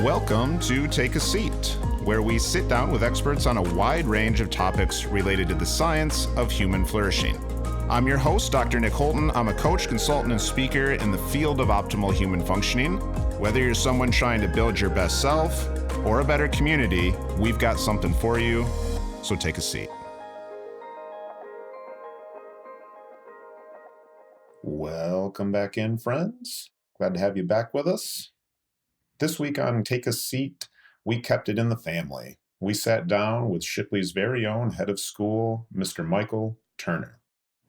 Welcome to Take a Seat, where we sit down with experts on a wide range of topics related to the science of human flourishing. I'm your host, Dr. Nick Holton. I'm a coach, consultant, and speaker in the field of optimal human functioning. Whether you're someone trying to build your best self or a better community, we've got something for you, so take a seat. Welcome back in, friends. Glad to have you back with us. This week on Take a Seat, we kept it in the family. We sat down with Shipley's very own head of school, Mr. Michael Turner.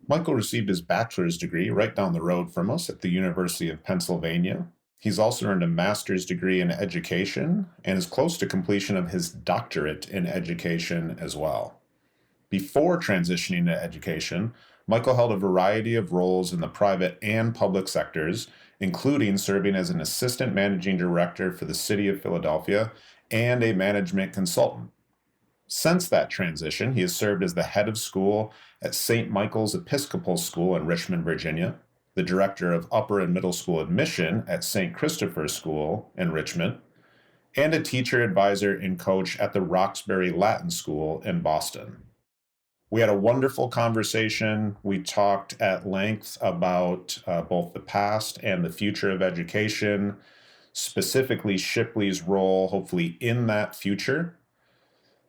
Michael received his bachelor's degree right down the road from us at the University of Pennsylvania. He's also earned a master's degree in education and is close to completion of his doctorate in education as well. Before transitioning to education, Michael held a variety of roles in the private and public sectors, including serving as an assistant managing director for the city of Philadelphia and a management consultant. Since that transition, he has served as the head of school at St. Michael's Episcopal School in Richmond, Virginia, the director of upper and middle school admission at St. Christopher's School in Richmond, and a teacher advisor and coach at the Roxbury Latin School in Boston. We had a wonderful conversation. We talked at length about both the past and the future of education, specifically Shipley's role, hopefully, in that future,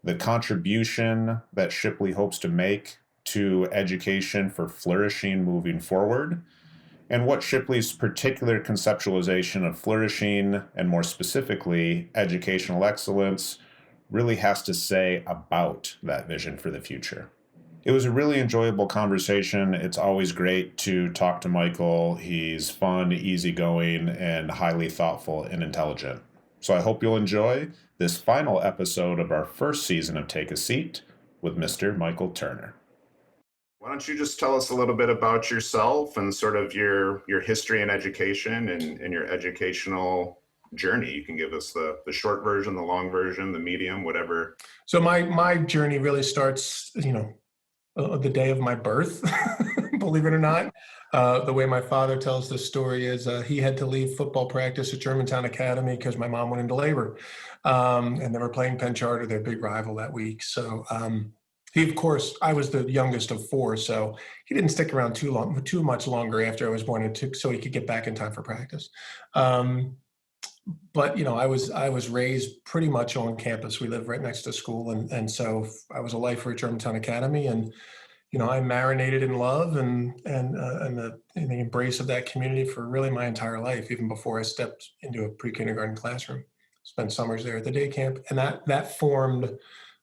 the contribution that Shipley hopes to make to education for flourishing moving forward, and what Shipley's particular conceptualization of flourishing, and more specifically, educational excellence, really has to say about that vision for the future. It was a really enjoyable conversation. It's always great to talk to Michael. He's fun, easygoing, and highly thoughtful and intelligent. So I hope you'll enjoy this final episode of our first season of Take a Seat with Mr. Michael Turner. Why don't you just tell us a little bit about yourself and sort of your history in education and your educational journey. You can give us the short version, the long version, the medium, whatever. So my journey really starts, the day of my birth, believe it or not. The way my father tells this story is he had to leave football practice at Germantown Academy because my mom went into labor. And they were playing Penn Charter, their big rival that week. So he, of course, I was the youngest of four, so he didn't stick around too much longer after I was born, so he could get back in time for practice. But I was raised pretty much on campus. We lived right next to school, and so I was a lifer at Germantown Academy, and I marinated in love and the embrace of that community for really my entire life, even before I stepped into a pre-kindergarten classroom. Spent summers there at the day camp, and that formed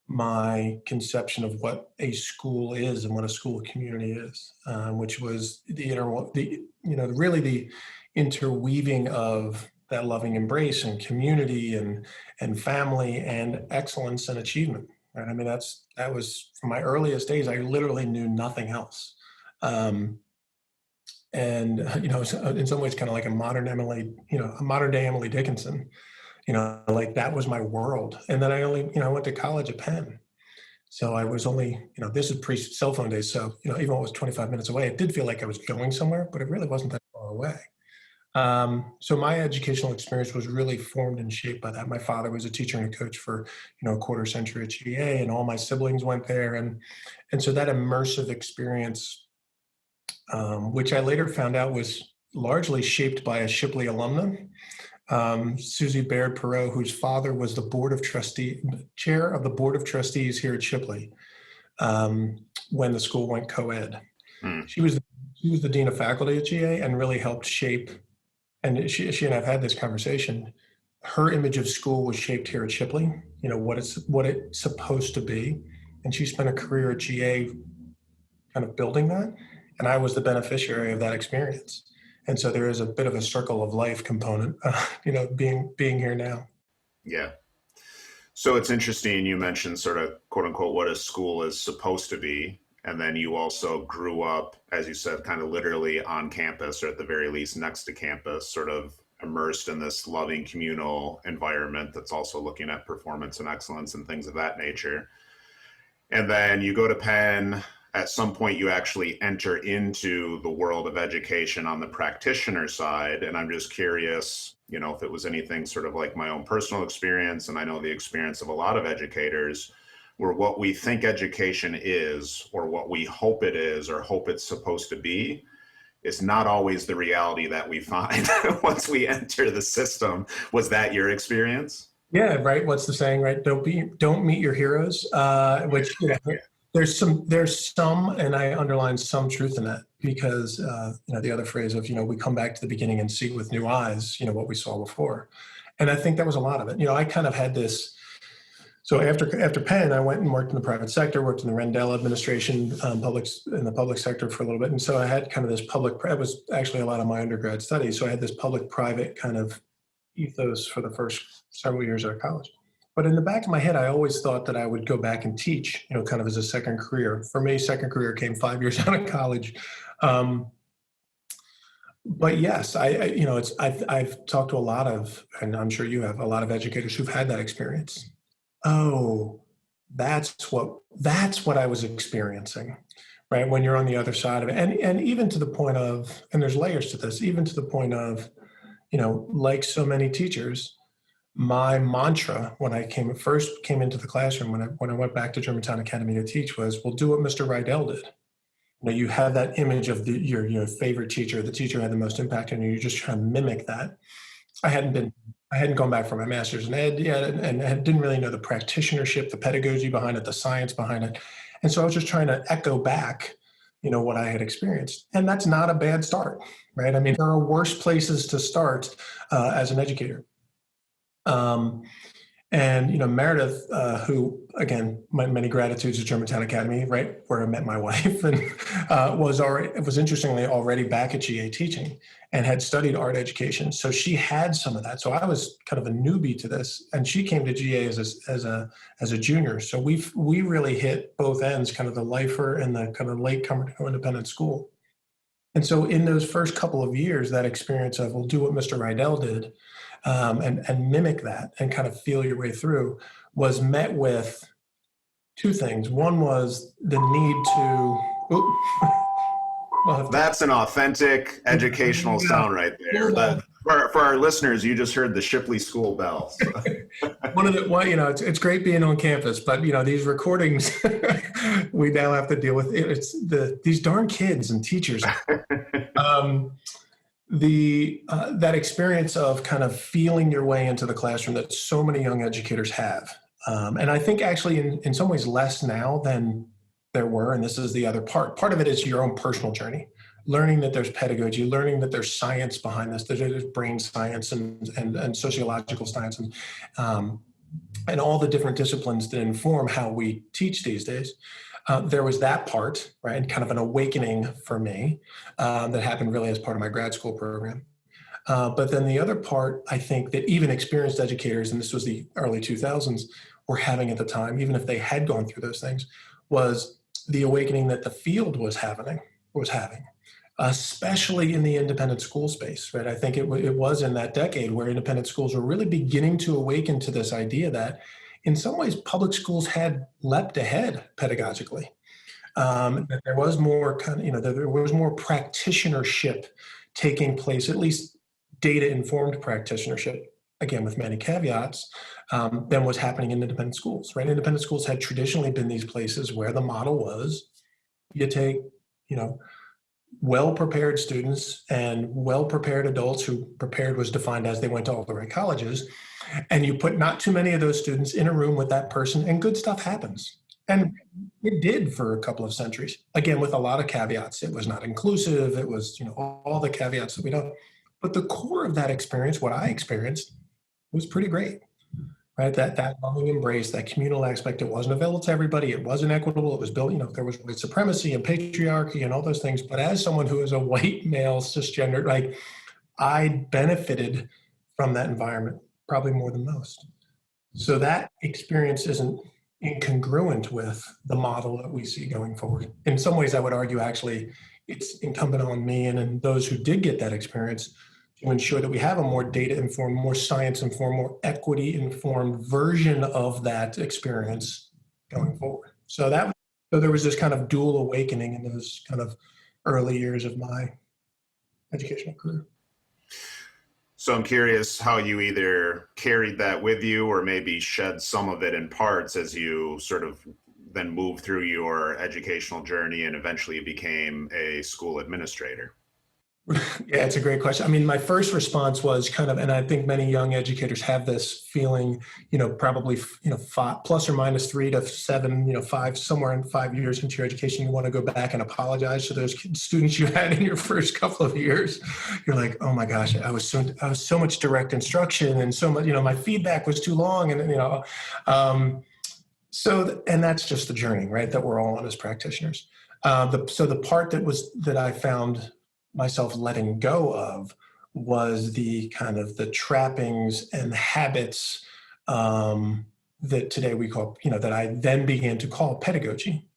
my conception of what a school is and what a school community is, which was the interweaving of that loving embrace and community and family and excellence and achievement. Right? I mean, that was from my earliest days. I literally knew nothing else. And in some ways, kind of like a modern day Emily Dickinson. Like that was my world. And then I went to college at Penn. So I was only, this is pre-cell phone days. So, even though it was 25 minutes away, it did feel like I was going somewhere, but it really wasn't that far away. So my educational experience was really formed and shaped by that. My father was a teacher and a coach for, a quarter century at GA, and all my siblings went there. And so that immersive experience, which I later found out was largely shaped by a Shipley alumna, Susie Baird Perot, whose father was the chair of the board of trustees here at Shipley when the school went co-ed. She was the dean of faculty at GA and really helped shape. And she and I've had this conversation. Her image of school was shaped here at Shipley. What it's supposed to be, and she spent a career at GA, kind of building that. And I was the beneficiary of that experience. And so there is a bit of a circle of life component, being here now. Yeah. So it's interesting. You mentioned sort of quote unquote what a school is supposed to be. And then you also grew up, as you said, kind of literally on campus, or at the very least next to campus, sort of immersed in this loving communal environment that's also looking at performance and excellence and things of that nature. And then you go to Penn, at some point you actually enter into the world of education on the practitioner side. And I'm just curious, if it was anything sort of like my own personal experience, and I know the experience of a lot of educators, where what we think education is, or what we hope it is, or hope it's supposed to be, is not always the reality that we find once we enter the system. Was that your experience? Yeah, right. What's the saying, right? Don't meet your heroes. Which there's some, and I underline some truth in that, because the other phrase of we come back to the beginning and see with new eyes what we saw before, and I think that was a lot of it. I kind of had this. So after Penn, I went and worked in the private sector, worked in the Rendell administration, in the public sector for a little bit, and so I had kind of this it was actually a lot of my undergrad studies. So I had this public-private kind of ethos for the first several years out of college. But in the back of my head, I always thought that I would go back and teach, kind of as a second career. For me, second career came 5 years out of college. But yes, I've talked to a lot of, and I'm sure you have, a lot of educators who've had that experience. Oh, that's what I was experiencing, right? When you're on the other side of it. And even to the point of, and there's layers to this, even to the point of, like so many teachers, my mantra when I first came into the classroom, when I went back to Germantown Academy to teach, was, well, do what Mr. Rydell did. You have that image of your favorite teacher, the teacher who had the most impact on you. You're just trying to mimic that. I hadn't gone back for my master's in ed yet, and I didn't really know the practitionership, the pedagogy behind it, the science behind it. And so I was just trying to echo back, what I had experienced. And that's not a bad start, right? I mean, there are worse places to start as an educator. And Meredith, who, again, many gratitudes to Germantown Academy, right, where I met my wife, and was interestingly already back at GA teaching and had studied art education. So she had some of that. So I was kind of a newbie to this, and she came to GA as a junior. So we really hit both ends, kind of the lifer and the kind of latecomer to independent school. And so in those first couple of years, that experience of, well, do what Mr. Rydell did, and mimic that and kind of feel your way through, was met with two things. One was the need to... That's an authentic educational sound right there. For our listeners, you just heard the Shipley School bells. It's great being on campus, but these recordings we now have to deal with. These darn kids and teachers. That experience of kind of feeling your way into the classroom that so many young educators have, and I think actually in some ways less now than there were. And this is the other part. Part of it is your own personal journey. Learning that there's pedagogy, learning that there's science behind this, there's brain science and sociological science and all the different disciplines that inform how we teach these days. There was that part, right, kind of an awakening for me that happened really as part of my grad school program. But then the other part, I think, that even experienced educators, and this was the early 2000s, were having at the time, even if they had gone through those things, was the awakening that the field was having, especially in the independent school space, right? I think it was in that decade where independent schools were really beginning to awaken to this idea that in some ways public schools had leapt ahead pedagogically. That there was more that there was more practitionership taking place, at least data-informed practitionership, again, with many caveats, than was happening in independent schools, right? Independent schools had traditionally been these places where the model was you take, well-prepared students and well-prepared adults, who prepared was defined as they went to all the right colleges, and you put not too many of those students in a room with that person, and good stuff happens. And it did for a couple of centuries, again, with a lot of caveats. It was not inclusive. It was, all the caveats that we know. But the core of that experience, what I experienced, was pretty great, right? That loving embrace, that communal aspect, it wasn't available to everybody. It wasn't equitable. It was built, there was white supremacy and patriarchy and all those things. But as someone who is a white male cisgender, I benefited from that environment probably more than most. So that experience isn't incongruent with the model that we see going forward. In some ways, I would argue, actually, it's incumbent on me and those who did get that experience to ensure that we have a more data-informed, more science-informed, more equity-informed version of that experience going forward. So that So there was this kind of dual awakening in those kind of early years of my educational career. So I'm curious how you either carried that with you or maybe shed some of it in parts as you sort of then moved through your educational journey and eventually became a school administrator. Yeah, it's a great question. I mean, my first response was kind of, and I think many young educators have this feeling, probably, five, plus or minus 3 to 7, 5, somewhere in 5 years into your education, you want to go back and apologize to those students you had in your first couple of years. You're like, oh my gosh, I was so much direct instruction and so much, my feedback was too long, and and that's just the journey, right, that we're all on as practitioners. So the part that I found myself letting go of was the kind of the trappings and habits that today we call, that I then began to call pedagogy,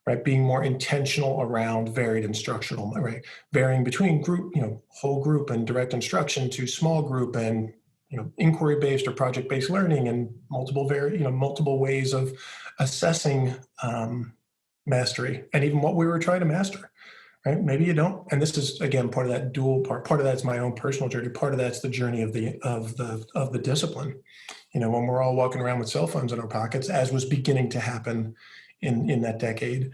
right? Being more intentional around varied instructional, right? Varying between group, whole group and direct instruction to small group and, inquiry-based or project-based learning and multiple ways of assessing mastery and even what we were trying to master. Right? Maybe you don't. And this is, again, part of that dual part. Part of that's my own personal journey. Part of that's the journey of the discipline. When we're all walking around with cell phones in our pockets, as was beginning to happen in that decade,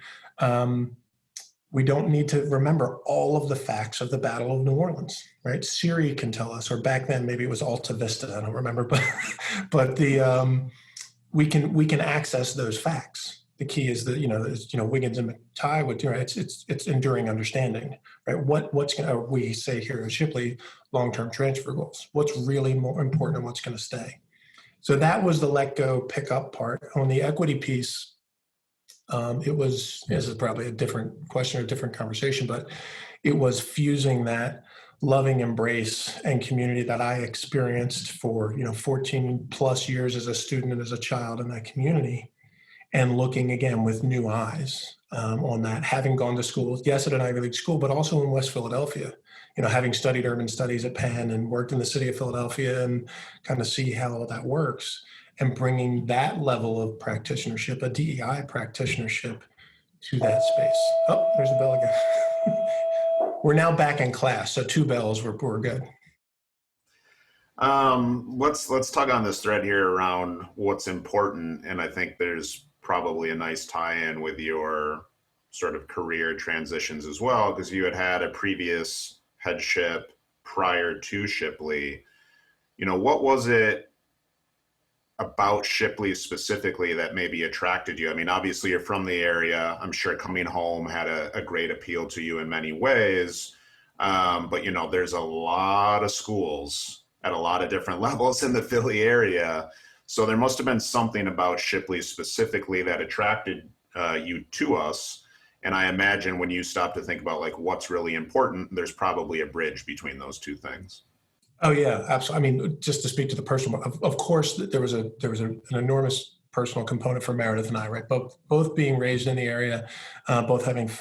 we don't need to remember all of the facts of the Battle of New Orleans, right? Siri can tell us, or back then maybe it was Alta Vista. I don't remember, but we can access those facts. The key is that Wiggins and McTighe would do, right? It's enduring understanding, right? What's going to, we say here at Shipley, long-term transfer goals. What's really more important and what's going to stay. So that was the let go, pick up part. On the equity piece, this is probably a different question or a different conversation, but it was fusing that loving embrace and community that I experienced for 14 plus years as a student and as a child in that community, and looking again with new eyes on that, having gone to school, yes, at an Ivy League school, but also in West Philadelphia, having studied urban studies at Penn and worked in the city of Philadelphia and kind of see how all that works, and bringing that level of practitionership, a DEI practitionership, to that space. Oh, there's a bell again. We're now back in class, so 2 bells, we're good. Let's tug on this thread here around what's important, and I think there's probably a nice tie-in with your sort of career transitions as well, because you had a previous headship prior to Shipley. What was it about Shipley specifically that maybe attracted you? I mean, obviously you're from the area. I'm sure coming home had a great appeal to you in many ways. But there's a lot of schools at a lot of different levels in the Philly area. So there must have been something about Shipley specifically that attracted you to us. And I imagine when you stop to think about like what's really important, there's probably a bridge between those two things. Oh yeah, absolutely. I mean, just to speak to the personal, of course, there was an enormous personal component for Meredith and I, right? Both being raised in the area, both having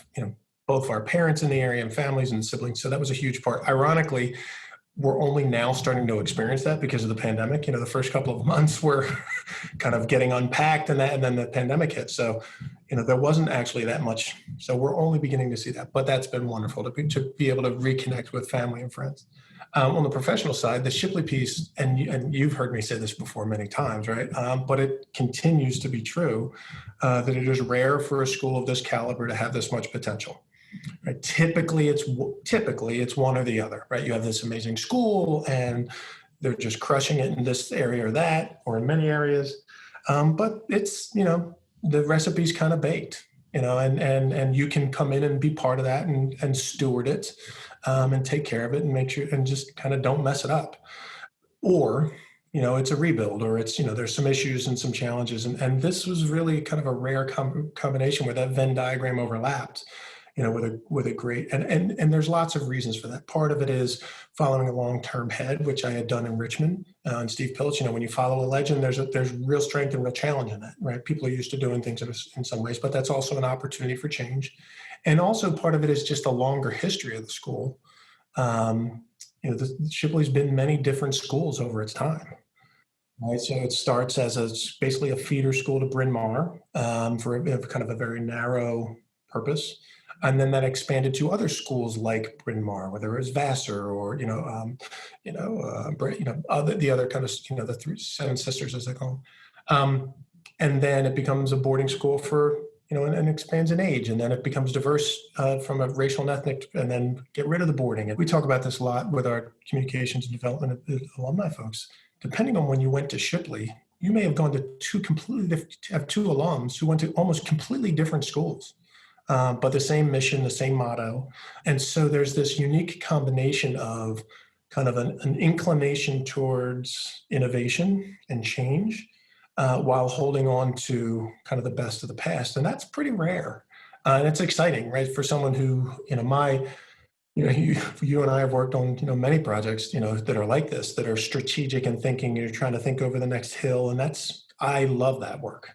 both our parents in the area and families and siblings. So that was a huge part. Ironically, we're only now starting to experience that because of the pandemic. The first couple of months were kind of getting unpacked and then the pandemic hit. So, there wasn't actually that much. So we're only beginning to see that, but that's been wonderful to be able to reconnect with family and friends. On the professional side, the Shipley piece, and you've heard me say this before many times, right? But it continues to be true that it is rare for a school of this caliber to have this much potential. Right? Typically, it's one or the other, right? You have this amazing school, and they're just crushing it in this area or that, or in many areas. But it's the recipe's kind of baked, and you can come in and be part of that and steward it, and take care of it and make sure and just kind of don't mess it up, or it's a rebuild, or it's there's some issues and some challenges, and this was really kind of a rare combination where that Venn diagram overlapped. With a great, and there's lots of reasons for that. Part of it is following a long-term head, which I had done in Richmond, and Steve Pilch. When you follow a legend, there's real strength and real challenge in that, right? People are used to doing things in some ways, but that's also an opportunity for change. And also part of it is just a longer history of the school. Shipley's been many different schools over its time. Right, so it starts as basically a feeder school to Bryn Mawr for kind of a very narrow purpose, and then that expanded to other schools like Bryn Mawr, whether it was Vassar or the other kind of the seven sisters as they call them, and then it becomes a boarding school for and expands in age, and then it becomes diverse from a racial and ethnic, and then get rid of the boarding. And we talk about this a lot with our communications and development alumni folks. Depending on when you went to Shipley, you may have gone to have two alums who went to almost completely different schools, but the same mission, the same motto. And so there's this unique combination of kind of an inclination towards innovation and change while holding on to kind of the best of the past. And that's pretty rare. And it's exciting, right? For someone who, you and I have worked on, many projects, that are like this, that are strategic and thinking, you're trying to think over the next hill. And I love that work.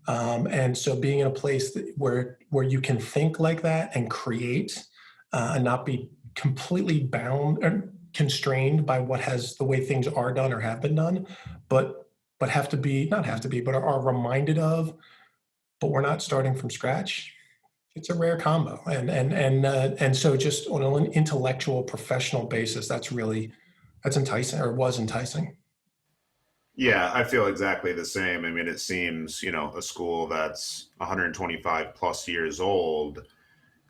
And so being in a place where you can think like that and create and not be completely bound or constrained by the way things are done or have been done, but but are reminded of, but we're not starting from scratch. It's a rare combo, and so just on an intellectual, professional basis, that's enticing, or was enticing. Yeah, I feel exactly the same. I mean, it seems, a school that's 125 plus years old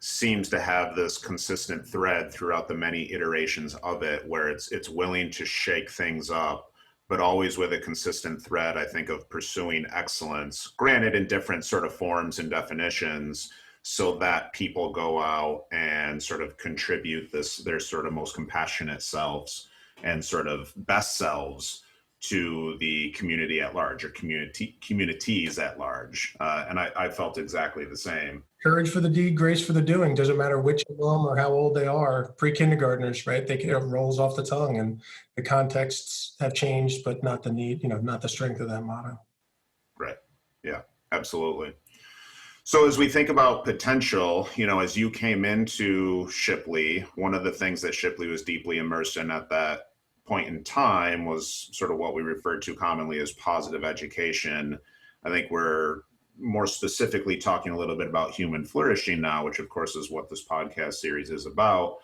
seems to have this consistent thread throughout the many iterations of it, where it's willing to shake things up, but always with a consistent thread, I think, of pursuing excellence, granted in different sort of forms and definitions, so that people go out and sort of contribute their sort of most compassionate selves and sort of best selves to the community at large, or communities at large. And I felt exactly the same. Courage for the deed, grace for the doing. Doesn't matter which alum or how old they are. Pre-kindergartners, right? It rolls off the tongue, and the contexts have changed, but not the need, not the strength of that motto. Right. Yeah, absolutely. So as we think about potential, as you came into Shipley, one of the things that Shipley was deeply immersed in at that point in time was sort of what we refer to commonly as positive education. I think we're more specifically talking a little bit about human flourishing now, which of course is what this podcast series is about.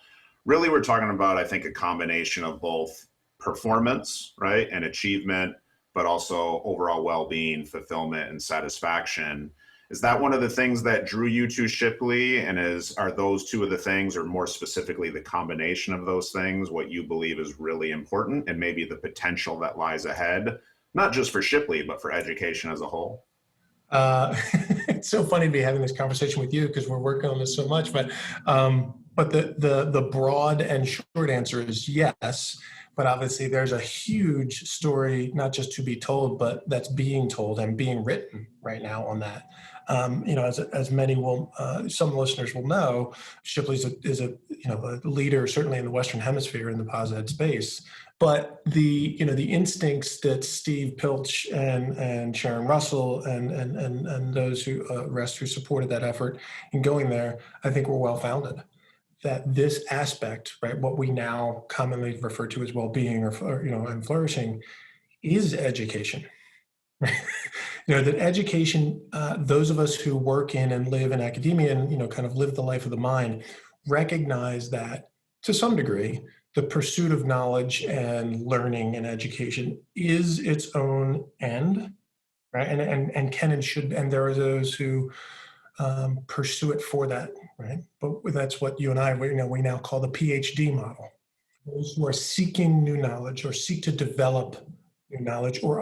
Really, we're talking about, I think, a combination of both performance, right, and achievement, but also overall well-being, fulfillment, and satisfaction. Is that one of the things that drew you to Shipley? And are those two of the things, or more specifically the combination of those things, what you believe is really important, and maybe the potential that lies ahead, not just for Shipley, but for education as a whole? It's so funny to be having this conversation with you, because we're working on this so much. But the broad and short answer is yes. But obviously, there's a huge story, not just to be told, but that's being told and being written right now on that. As many some listeners will know, Shipley is a leader, certainly in the Western Hemisphere, in the pos ed space. But the instincts that Steve Pilch and Sharon Russell and those who supported that effort in going there, I think were well founded. That this aspect, right, what we now commonly refer to as well-being and flourishing, is education. That education, those of us who work in and live in academia and kind of live the life of the mind, recognize that to some degree the pursuit of knowledge and learning and education is its own end, right? And can and should, and there are those who pursue it for that, right? But that's what you and I, we now call the PhD model. Those who are seeking new knowledge, or seek to develop new knowledge, or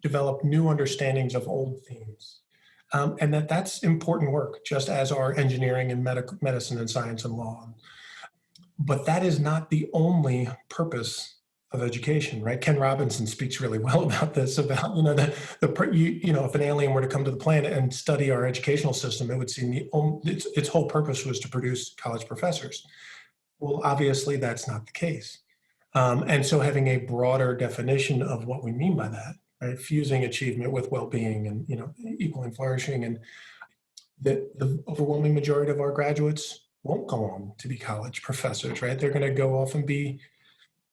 develop new understandings of old themes. And that's important work, just as are engineering and medicine and science and law. But that is not the only purpose of education, right? Ken Robinson speaks really well about this, about, if an alien were to come to the planet and study our educational system, it would seem its whole purpose was to produce college professors. Well, obviously that's not the case. And so having a broader definition of what we mean by that, right? Fusing achievement with well-being and, equal and flourishing, and that the overwhelming majority of our graduates won't go on to be college professors, right? They're going to go off and be,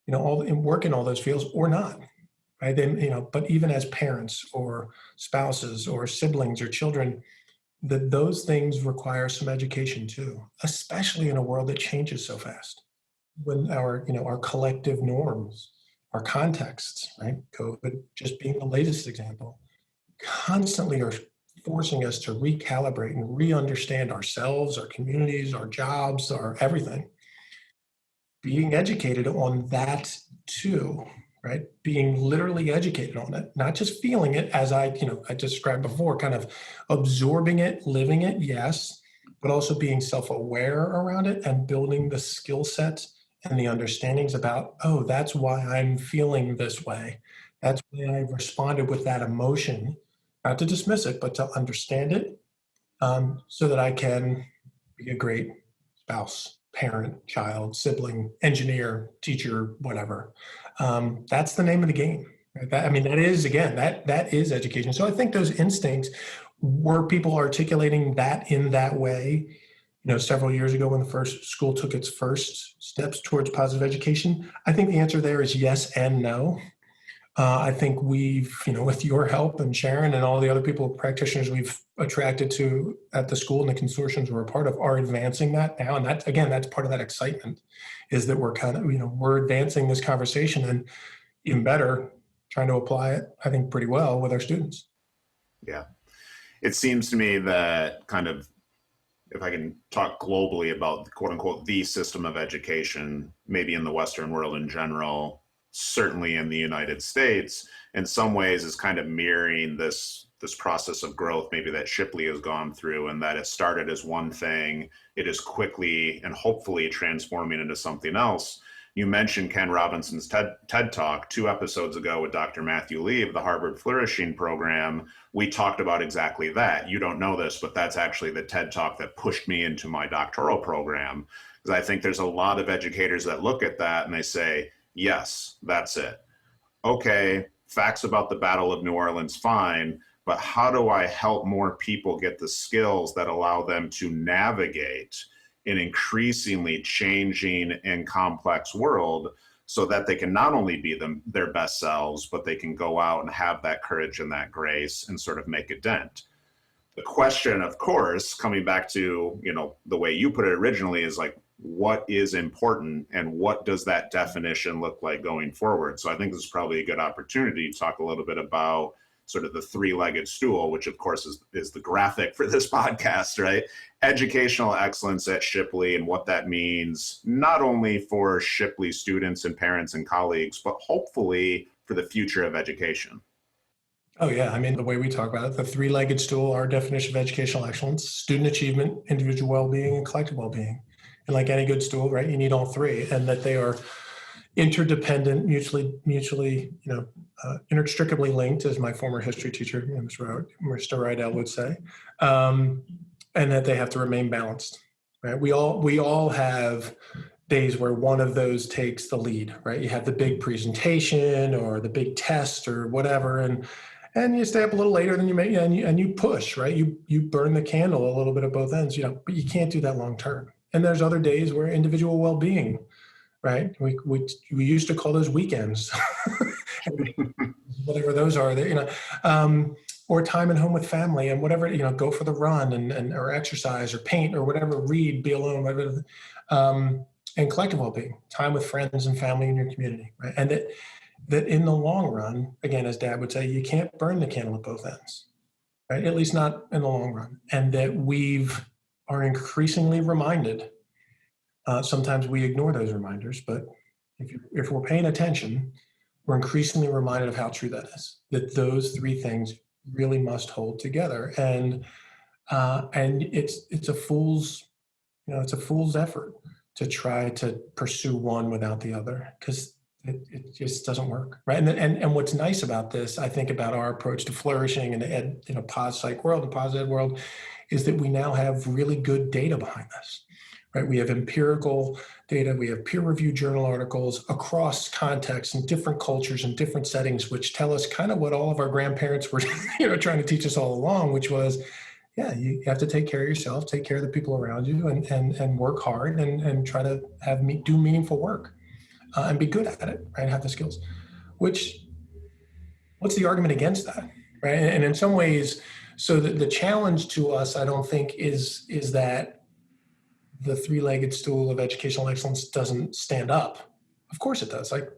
work in all those fields, or not, right? Then, but even as parents or spouses or siblings or children, that those things require some education too, especially in a world that changes so fast. When our collective norms, our contexts, right? COVID just being the latest example, constantly are forcing us to recalibrate and re-understand ourselves, our communities, our jobs, our everything. Being educated on that too, right? Being literally educated on it, not just feeling it as I described before, kind of absorbing it, living it, yes, but also being self-aware around it and building the skill sets and the understandings about, oh, that's why I'm feeling this way. That's why I responded with that emotion, not to dismiss it, but to understand it, so that I can be a great spouse, parent, child, sibling, engineer, teacher, whatever. That's the name of the game. Right? That is, again, that is education. So I think those instincts, were people articulating that in that way, several years ago when the first school took its first steps towards positive education? I think the answer there is yes and no. I think we've, with your help and Sharon and all the other people, practitioners we've attracted to at the school and the consortiums we're a part of, are advancing that now. And that, again, that's part of that excitement, is that we're kind of, we're advancing this conversation, and even better, trying to apply it, I think, pretty well with our students. Yeah. It seems to me that kind of, if I can talk globally about quote unquote the system of education, maybe in the Western world in general, certainly in the United States, in some ways is kind of mirroring this process of growth maybe that Shipley has gone through, and that it started as one thing, it is quickly and hopefully transforming into something else. You mentioned Ken Robinson's TED Talk 2 episodes ago with Dr. Matthew Lee of the Harvard Flourishing program. We talked about exactly that. You don't know this, but that's actually the TED Talk that pushed me into my doctoral program. Because I think there's a lot of educators that look at that and they say, yes, that's it. Okay, facts about the Battle of New Orleans, fine, but how do I help more people get the skills that allow them to navigate an increasingly changing and complex world, so that they can not only be their best selves, but they can go out and have that courage and that grace and sort of make a dent. The question, of course, coming back to, the way you put it originally, is like, what is important and what does that definition look like going forward? So I think this is probably a good opportunity to talk a little bit about sort of the three-legged stool, which of course is the graphic for this podcast, right? Educational excellence at Shipley and what that means, not only for Shipley students and parents and colleagues, but hopefully for the future of education. Oh yeah, the way we talk about it, the three-legged stool, our definition of educational excellence: student achievement, individual well-being, and collective well-being. And like any good stool, right, you need all three, and that they are interdependent, mutually, inextricably linked, as my former history teacher, Mr. Rydell, would say, and that they have to remain balanced. Right? We all have days where one of those takes the lead. Right? You have the big presentation or the big test or whatever, and you stay up a little later than you may, and you push. Right? You burn the candle a little bit at both ends. But you can't do that long term. And there's other days where individual well-being. Right. We used to call those weekends, whatever those are, or time at home with family and whatever, go for the run and or exercise or paint or whatever, read, be alone, whatever, and collective well-being, time with friends and family in your community. Right. And that in the long run, again, as Dad would say, you can't burn the candle at both ends, right? At least not in the long run. And that are increasingly reminded. Sometimes we ignore those reminders, but if we're paying attention, we're increasingly reminded of how true that is, that those three things really must hold together. And it's a fool's effort to try to pursue one without the other, because it just doesn't work, right? And what's nice about this, I think, about our approach to flourishing and the pos psych world and pos ed world, is that we now have really good data behind this. Right? We have empirical data, we have peer-reviewed journal articles across contexts and different cultures and different settings, which tell us kind of what all of our grandparents were, trying to teach us all along, which was, yeah, you have to take care of yourself, take care of the people around you, and work hard and try to do meaningful work and be good at it, right? Have the skills, which what's the argument against that, right? And in some ways, so the challenge to us, I don't think is that the three-legged stool of educational excellence doesn't stand up. Of course it does. Like,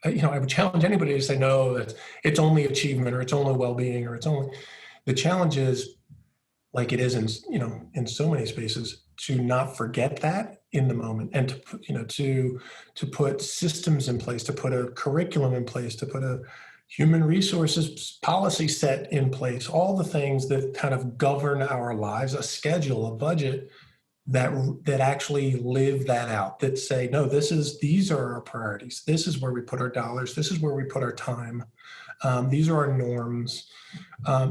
I would challenge anybody to say, no, that it's only achievement, or it's only well-being, or it's only, the challenge is, like it is in so many spaces, to not forget that in the moment, and to put systems in place, to put a curriculum in place, to put a human resources policy set in place, all the things that kind of govern our lives, a schedule, a budget that actually live that out, that say, no, these are our priorities. This is where we put our dollars. This is where we put our time. These are our norms,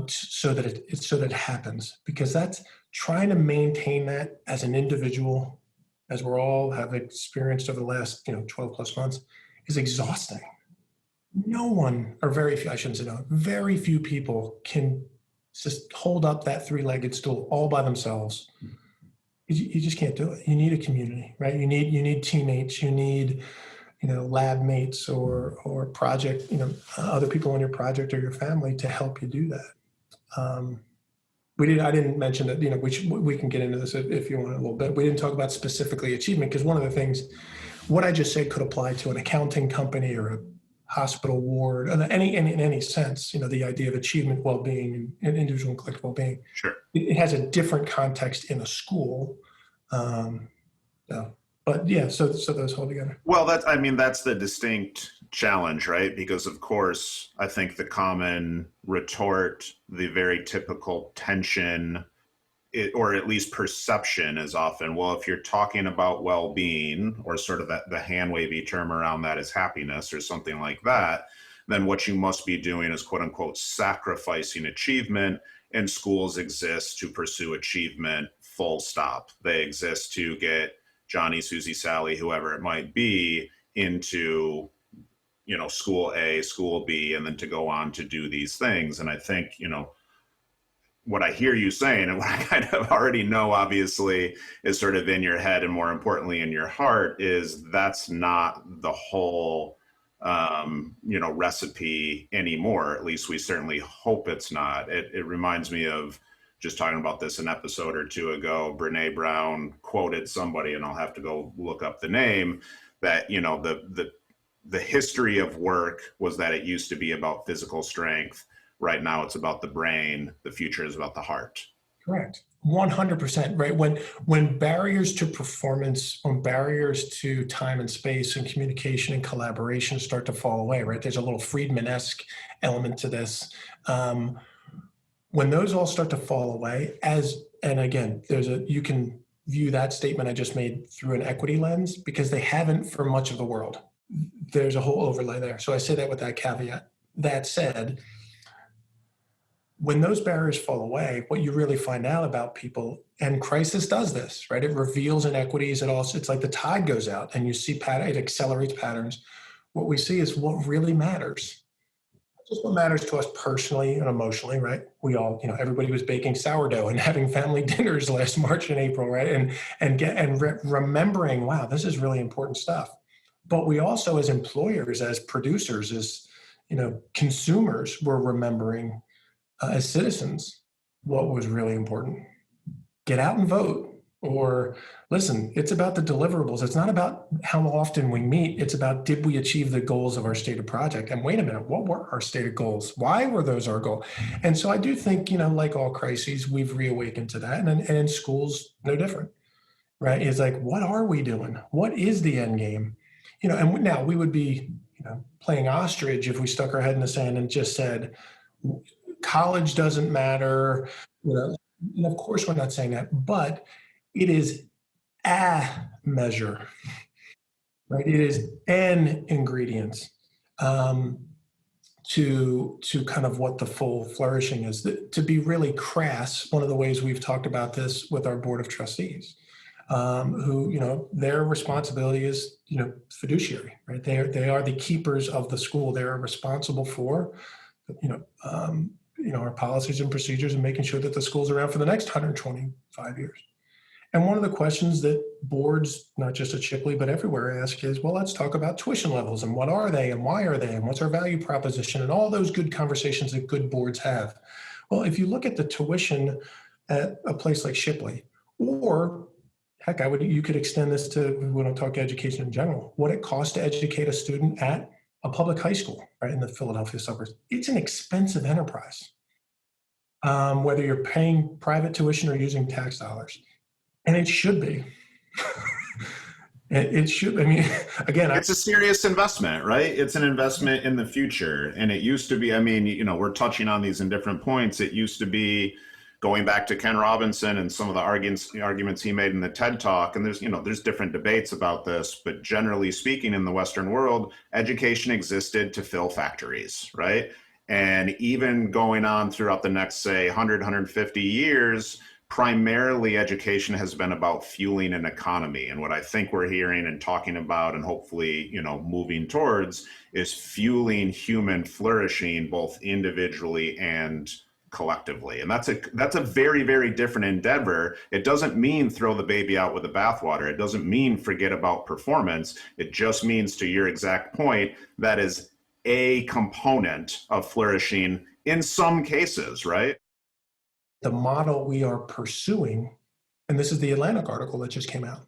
so that it happens, because that's trying to maintain that as an individual, as we're all have experienced over the last 12 plus months, is exhausting. No one, or very few, I shouldn't say no, very few people can just hold up that three-legged stool all by themselves. You just can't do it. You need a community, right? You need teammates. You need lab mates or project, other people on your project or your family to help you do that. I didn't mention that, we can get into this if you want a little bit. We didn't talk about specifically achievement, because one of the things, what I just said could apply to an accounting company or a hospital ward, in any sense, the idea of achievement, well-being, and individual and collective well-being. Sure. It has a different context in a school. But yeah, so those hold together. Well, that's the distinct challenge, right? Because of course, I think the common retort, the very typical tension, or at least perception, is often, well, if you're talking about well-being, or sort of the hand-wavy term around that is happiness or something like that, then what you must be doing is, quote unquote, sacrificing achievement, and schools exist to pursue achievement, full stop. They exist to get Johnny, Susie, Sally, whoever it might be, into school A, school B, and then to go on to do these things. And I think what I hear you saying, and what I kind of already know, obviously, is sort of in your head, and more importantly in your heart, is that's not the whole recipe anymore. At least we certainly hope it's not. It reminds me of, just talking about this an episode or two ago, Brene Brown quoted somebody, and I'll have to go look up the name, that the history of work was that it used to be about physical strength. Right now it's about the brain. The future is about the heart. Correct. 100%, right? When barriers to performance, when barriers to time and space and communication and collaboration start to fall away, right? There's a little Friedman-esque element to this. When those all start to fall away, and again, you can view that statement I just made through an equity lens, because they haven't for much of the world. There's a whole overlay there. So I say that with that caveat. That said, when those barriers fall away, what you really find out about people, and crisis does this, right? It reveals inequities. It's like the tide goes out and you see it accelerates patterns. What we see is what really matters. Just what matters to us personally and emotionally, right? We all, everybody was baking sourdough and having family dinners last March and April, right? And remembering, wow, this is really important stuff. But we also, as employers, as producers, as consumers, were remembering, as citizens, what was really important. Get out and vote. Or listen, it's about the deliverables. It's not about how often we meet. It's about, did we achieve the goals of our stated project? And wait a minute, what were our stated goals? Why were those our goal? And so I do think, like all crises, we've reawakened to that. And in schools, no different, right? It's like, what are we doing? What is the end game? And now we would be, playing ostrich if we stuck our head in the sand and just said, college doesn't matter, and of course we're not saying that, but it is a measure, right? It is an ingredient to kind of what the full flourishing is. To be really crass, one of the ways we've talked about this with our board of trustees, who, their responsibility is, fiduciary, right? They are the keepers of the school. They are responsible for, our policies and procedures, and making sure that the school's around for the next 125 years. And one of the questions that boards, not just at Shipley, but everywhere ask is, well, let's talk about tuition levels and what are they and why are they and what's our value proposition and all those good conversations that good boards have. Well, if you look at the tuition at a place like Shipley, or heck, you could extend this to, we don't talk education in general, what it costs to educate a student at a public high school, right, in the Philadelphia suburbs. It's an expensive enterprise, whether you're paying private tuition or using tax dollars. And it should be. It should. I mean, again, it's a serious investment, right? It's an investment in the future. And it used to be, I mean, we're touching on these in different points. It used to be, going back to Ken Robinson and some of the arguments he made in the TED Talk, and there's different debates about this, but generally speaking, in the Western world, education existed to fill factories, right? And even going on throughout the next, say, 100, 150 years, primarily education has been about fueling an economy. And what I think we're hearing and talking about and hopefully, moving towards is fueling human flourishing, both individually and collectively. And that's a very, very different endeavor. It doesn't mean throw the baby out with the bathwater. It doesn't mean forget about performance. It just means, to your exact point, that is a component of flourishing in some cases, right? The model we are pursuing, and this is the Atlantic article that just came out,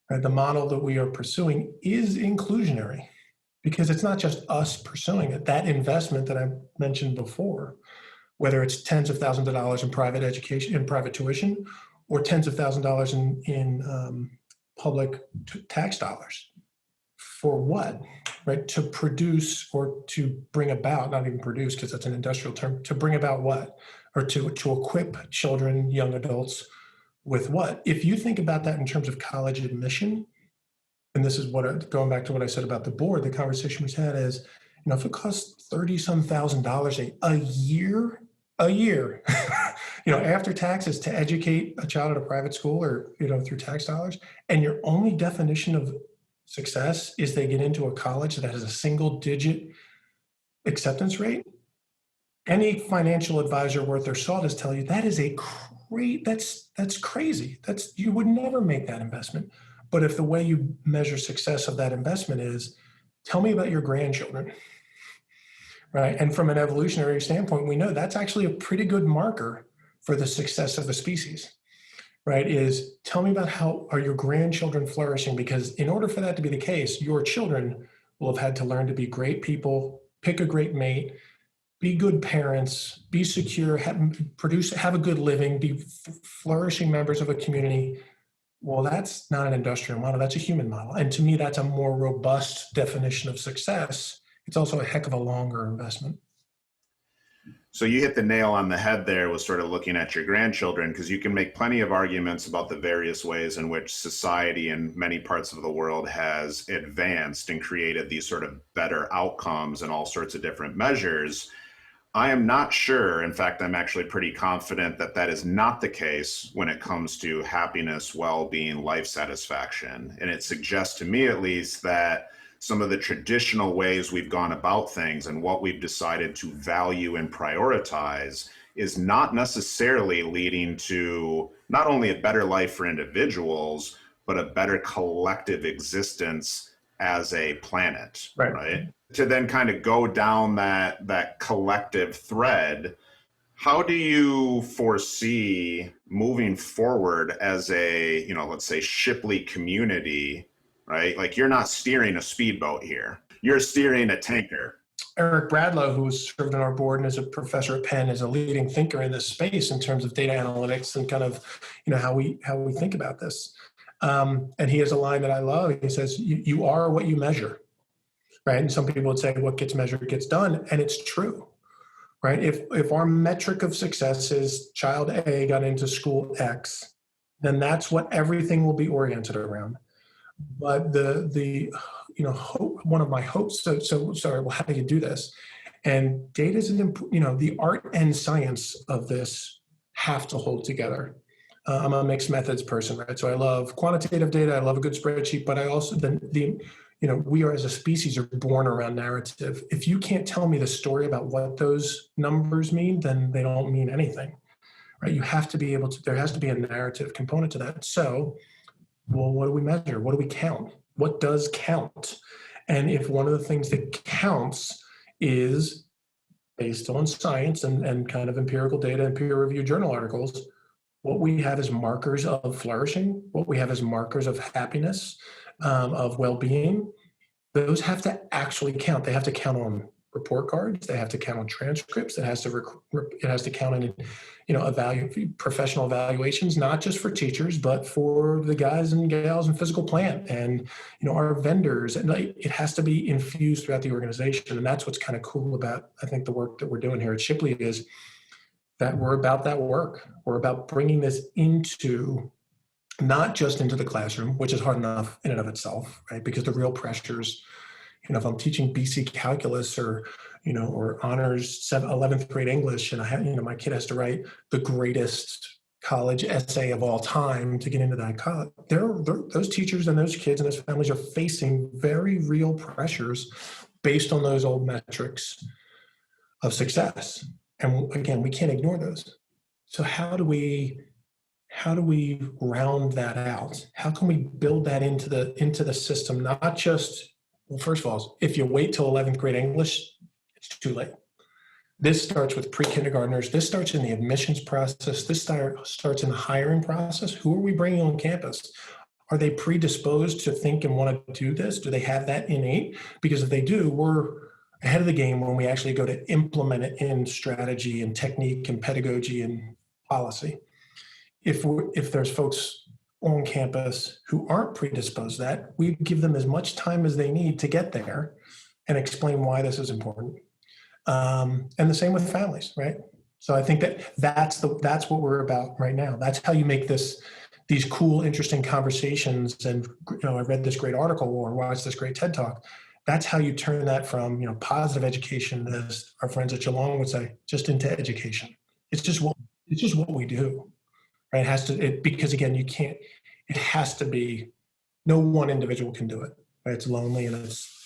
right? The model that we are pursuing is inclusionary, because it's not just us pursuing it. That investment that I mentioned before, whether it's tens of thousands of dollars in private education, in private tuition, or tens of thousands of dollars in public tax dollars. For what? Right? To produce or to bring about, not even produce because that's an industrial term, to bring about what? Or to equip children, young adults with what? If you think about that in terms of college admission, and this is going back to what I said about the board, the conversation we had is, if it costs $30-some thousand a year, after taxes to educate a child at a private school or, through tax dollars, and your only definition of success is they get into a college that has a single-digit acceptance rate, any financial advisor worth their salt is telling you that is that's crazy. You would never make that investment. But if the way you measure success of that investment is, tell me about your grandchildren, right? And from an evolutionary standpoint, we know that's actually a pretty good marker for the success of a species, right? Is tell me about how are your grandchildren flourishing? Because in order for that to be the case, your children will have had to learn to be great people, pick a great mate, be good parents, be secure, have a good living, be flourishing members of a community. Well, that's not an industrial model, that's a human model. And to me, that's a more robust definition of success. It's also a heck of a longer investment. So you hit the nail on the head there with sort of looking at your grandchildren, because you can make plenty of arguments about the various ways in which society in many parts of the world has advanced and created these sort of better outcomes and all sorts of different measures. I am not sure, in fact, I'm actually pretty confident that that is not the case when it comes to happiness, well-being, life satisfaction. And it suggests to me, at least, that some of the traditional ways we've gone about things and what we've decided to value and prioritize is not necessarily leading to not only a better life for individuals, but a better collective existence as a planet, right? To then kind of go down that collective thread, how do you foresee moving forward as a, let's say Shipley community, right? Like, you're not steering a speedboat here. You're steering a tanker. Eric Bradlow, who's served on our board and is a professor at Penn, is a leading thinker in this space in terms of data analytics and kind of, how we think about this. And he has a line that I love. He says, you are what you measure. Right. And some people would say what gets measured gets done. And it's true. Right. If our metric of success is child A got into school X, then that's what everything will be oriented around. But hope, one of my hopes, so sorry, well, how do you do this? And data is the art and science of this have to hold together. I'm a mixed methods person, right? So I love quantitative data. I love a good spreadsheet, but I also, we are as a species are born around narrative. If you can't tell me the story about what those numbers mean, then they don't mean anything, right? You have to be able to, there has to be a narrative component to that. So, well, what do we measure? What do we count? What does count? And if one of the things that counts is based on science and kind of empirical data and peer-reviewed journal articles, what we have is markers of flourishing, what we have is markers of happiness, of well-being. Those have to actually count. They have to count on report cards. They have to count on transcripts. It has to count in, professional evaluations, not just for teachers, but for the guys and gals in physical plant and, our vendors. And it has to be infused throughout the organization. And that's what's kind of cool about, I think, the work that we're doing here at Shipley is that we're about that work. We're about bringing this into, not just into the classroom, which is hard enough in and of itself, right? Because the real pressures, if I'm teaching BC calculus or honors 11th grade English, and I have, my kid has to write the greatest college essay of all time to get into that college. Those teachers and those kids and those families are facing very real pressures based on those old metrics of success. And again, we can't ignore those. So how do we round that out? How can we build that into the system? Not just, well, first of all, if you wait till 11th grade English, it's too late. This starts with pre-kindergartners. This starts in the admissions process. This starts in the hiring process. Who are we bringing on campus? Are they predisposed to think and want to do this? Do they have that innate? Because if they do, we're ahead of the game when we actually go to implement it in strategy and technique and pedagogy and policy. If there's folks on campus who aren't predisposed to that, we give them as much time as they need to get there and explain why this is important. And the same with families, right? So I think that's what we're about right now. That's how you make these cool, interesting conversations. And I read this great article or watched this great TED Talk. That's how you turn that from positive education, as our friends at Geelong would say, just into education. It's just what we do. Right? Because again, it has to be, no one individual can do it. Right? It's lonely and it's.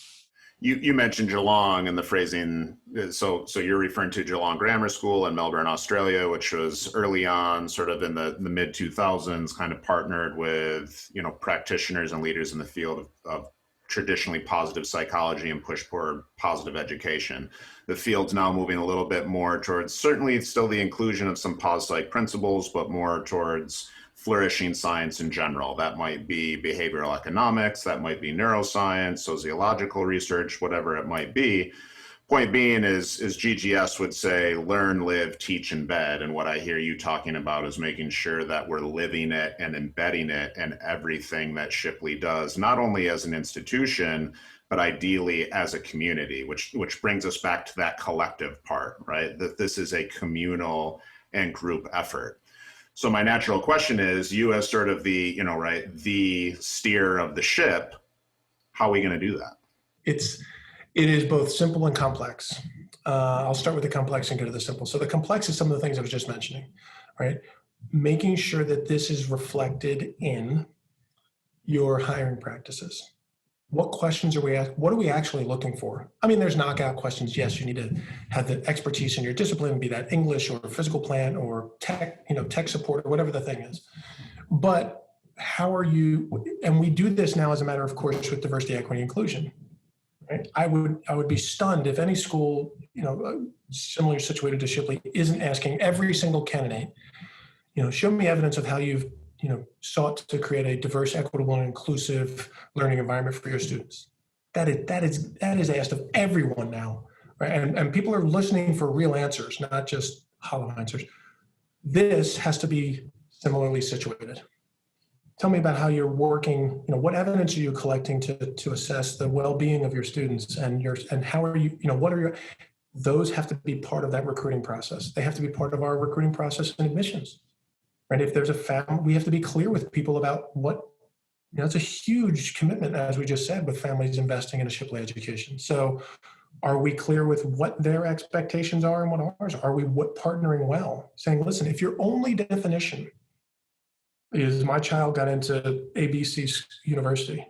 You mentioned Geelong and the phrasing. So you're referring to Geelong Grammar School in Melbourne, Australia, which was early on, sort of in the mid 2000s, kind of partnered with, practitioners and leaders in the field of traditionally positive psychology and push for positive education. The field's now moving a little bit more towards, certainly still the inclusion of some pos-psych principles, but more towards flourishing science in general. That might be behavioral economics, that might be neuroscience, sociological research, whatever it might be. Point being is GGS would say, learn, live, teach, embed. And what I hear you talking about is making sure that we're living it and embedding it in everything that Shipley does, not only as an institution, but ideally as a community, which brings us back to that collective part, right? That this is a communal and group effort. So my natural question is, you as sort of the, the steer of the ship, how are we going to do that? It is both simple and complex. I'll start with the complex and go to the simple. So the complex is some of the things I was just mentioning, right? Making sure that this is reflected in your hiring practices. What questions are we asking? What are we actually looking for? I mean, there's knockout questions. Yes, you need to have the expertise in your discipline, be that English or physical plant or tech, tech support or whatever the thing is. But how are you, and we do this now as a matter of course with diversity, equity, inclusion. Right? I would be stunned if any school, similarly situated to Shipley, isn't asking every single candidate, show me evidence of how you've, sought to create a diverse, equitable, and inclusive learning environment for your students. That is asked of everyone now, right? And people are listening for real answers, not just hollow answers. This has to be similarly situated. Tell me about how you're working, what evidence are you collecting to assess the well-being of your students and how are you, those have to be part of that recruiting process. They have to be part of our recruiting process and admissions, right? If there's a family, we have to be clear with people about what, it's a huge commitment, as we just said, with families investing in a Shipley education. So are we clear with what their expectations are and what ours are? Are we partnering well? Saying, listen, if your only definition is my child got into ABC university,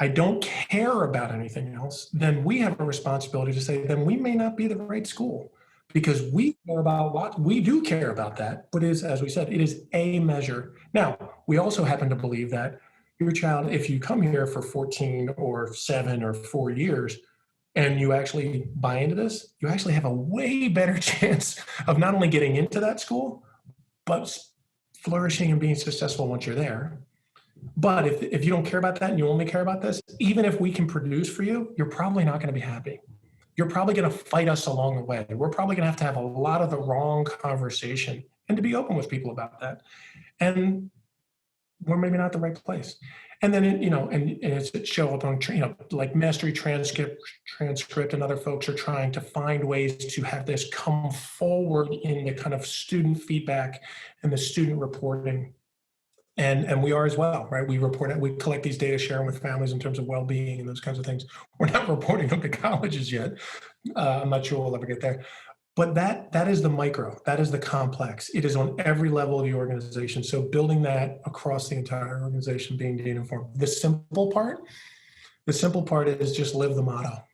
I don't care about anything else, then we have a responsibility to say, then we may not be the right school. because we care about what we do care about that, but is, as we said, it is a measure. Now, we also happen to believe that your child, if you come here for 14 or 7 or 4 years, and you actually buy into this, you actually have a way better chance of not only getting into that school, but flourishing and being successful once you're there. But if you don't care about that and you only care about this, even if we can produce for you, you're probably not going to be happy. You're probably going to fight us along the way. We're probably going to have a lot of the wrong conversation, and to be open with people about that. And we're maybe not the right place. And then, and it's show up on, like Mastery Transcript and other folks are trying to find ways to have this come forward in the kind of student feedback and the student reporting. And we are as well, right? We collect these data, share them with families in terms of well-being and those kinds of things. We're not reporting them to colleges yet. I'm not sure we'll ever get there. But that is the micro, that is the complex. It is on every level of the organization. So building that across the entire organization, being data informed. The simple part is just live the motto,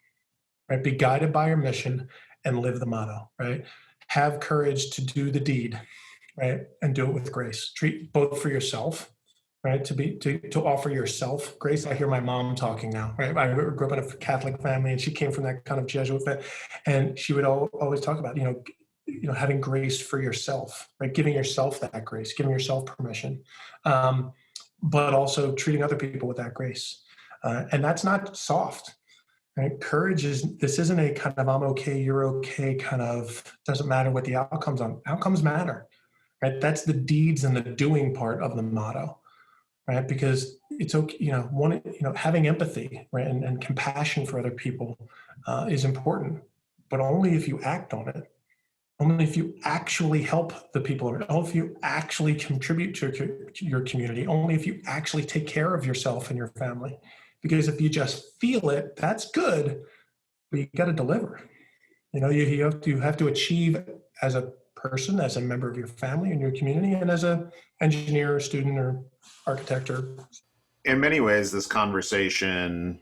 right? Be guided by your mission and live the motto, right? Have courage to do the deed, right? And do it with grace. Treat both for yourself, right? To offer yourself grace. I hear my mom talking now, right? I grew up in a Catholic family, and she came from that kind of Jesuit family, and she would always talk about, having grace for yourself, right? Giving yourself that grace, giving yourself permission, but also treating other people with that grace. And that's not soft, right? Courage this isn't a kind of I'm okay, you're okay kind of, doesn't matter what the outcomes are. Outcomes matter, right? That's the deeds and the doing part of the motto. Right? Because it's okay, having empathy, right, and compassion for other people is important, but only if you act on it. Only if you actually help the people, only if you actually contribute to your community, only if you actually take care of yourself and your family. Because if you just feel it, that's good, but you got to deliver. You have to achieve as a person, as a member of your family and your community, and as an engineer, or student, or architect. Or in many ways, this conversation